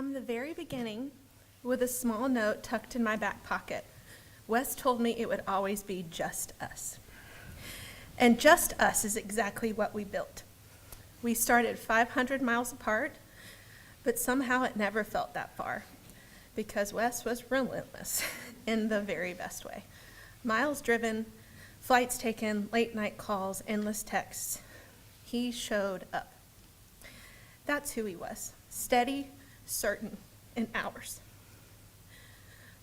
From the very beginning, with a small note tucked in my back pocket, Wes told me it would always be just us. And just us is exactly what we built. We started 500 miles apart, but somehow it never felt that far, because Wes was relentless in the very best way. Miles driven, flights taken, late night calls, endless texts. He showed up. That's who he was, steady, certain, and ours.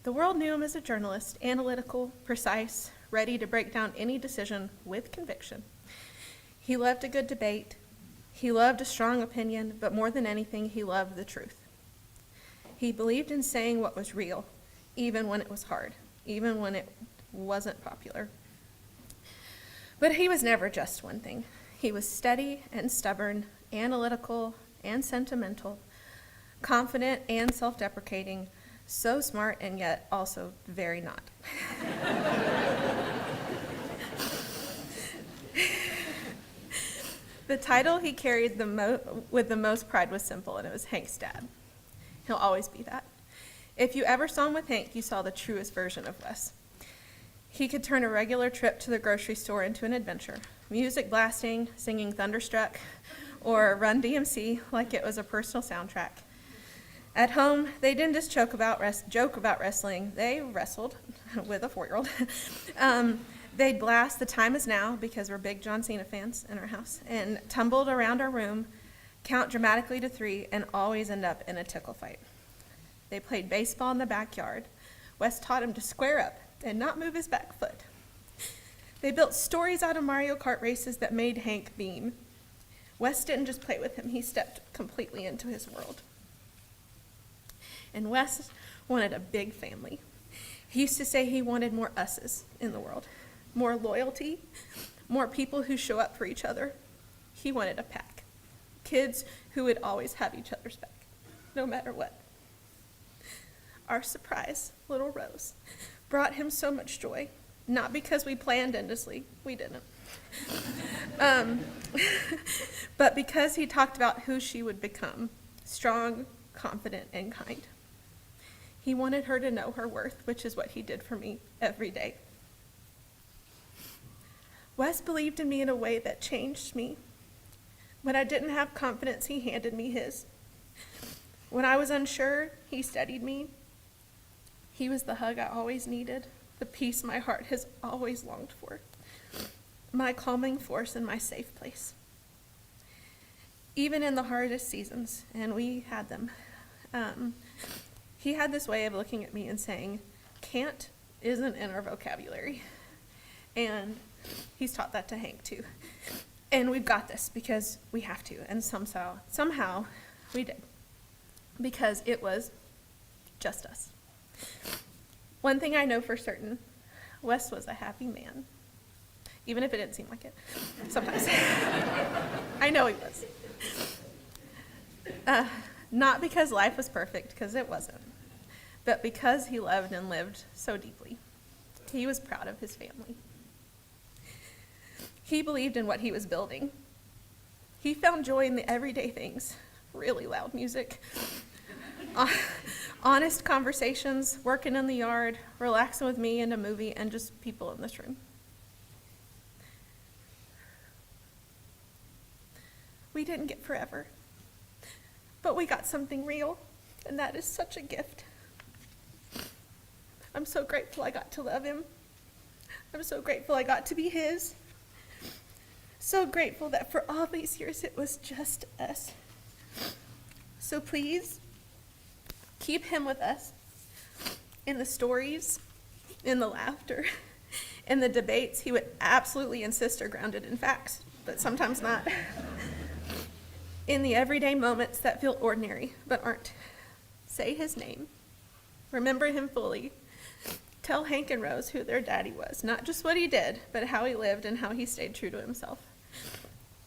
The world knew him as a journalist, analytical, precise, ready to break down any decision with conviction. He loved a good debate. He loved a strong opinion, but more than anything, he loved the truth. He believed in saying what was real, even when it was hard, even when it wasn't popular. But he was never just one thing. He was steady and stubborn, analytical and sentimental, confident and self-deprecating, so smart and yet also very not. The title he carried with the most pride was simple, and it was Hank's dad. He'll always be that. If you ever saw him with Hank, you saw the truest version of Wes. He could turn a regular trip to the grocery store into an adventure, music blasting, singing Thunderstruck, or Run DMC like it was a personal soundtrack. At home, they didn't just joke about wrestling. They wrestled with a 4-year-old. They'd blast The Time Is Now, because we're big John Cena fans in our house, and tumbled around our room, count dramatically to 3, and always end up in a tickle fight. They played baseball in the backyard. Wes taught him to square up and not move his back foot. They built stories out of Mario Kart races that made Hank beam. Wes didn't just play with him, he stepped completely into his world. And Wes wanted a big family. He used to say he wanted more us's in the world, more loyalty, more people who show up for each other. He wanted a pack, kids who would always have each other's back, no matter what. Our surprise, little Rose, brought him so much joy, not because we planned endlessly, we didn't, but because he talked about who she would become, strong, confident, and kind. He wanted her to know her worth, which is what he did for me every day. Wes believed in me in a way that changed me. When I didn't have confidence, he handed me his. When I was unsure, he steadied me. He was the hug I always needed, the peace my heart has always longed for, my calming force and my safe place. Even in the hardest seasons, and we had them, he had this way of looking at me and saying, can't isn't in our vocabulary. And he's taught that to Hank too. And we've got this because we have to, and somehow we did, because it was just us. One thing I know for certain, Wes was a happy man, even if it didn't seem like it sometimes. I know he was. Not because life was perfect, because it wasn't, but because he loved and lived so deeply. He was proud of his family. He believed in what he was building. He found joy in the everyday things, really loud music, honest conversations, working in the yard, relaxing with me and a movie, and just people in this room. We didn't get forever, but we got something real, and that is such a gift. I'm so grateful I got to love him. I'm so grateful I got to be his. So grateful that for all these years it was just us. So please, keep him with us in the stories, in the laughter, in the debates he would absolutely insist are grounded in facts, but sometimes not. In the everyday moments that feel ordinary but aren't. Say his name. Remember him fully. Tell Hank and Rose who their daddy was, not just what he did, but how he lived and how he stayed true to himself.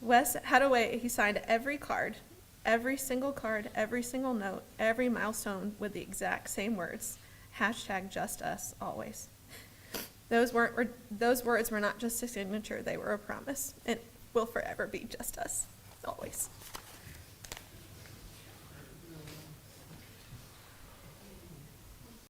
Wes had a way he signed every card, every single note, every milestone with the exact same words, #JustUs always. Those words were not just a signature, they were a promise, and will forever be just us, always.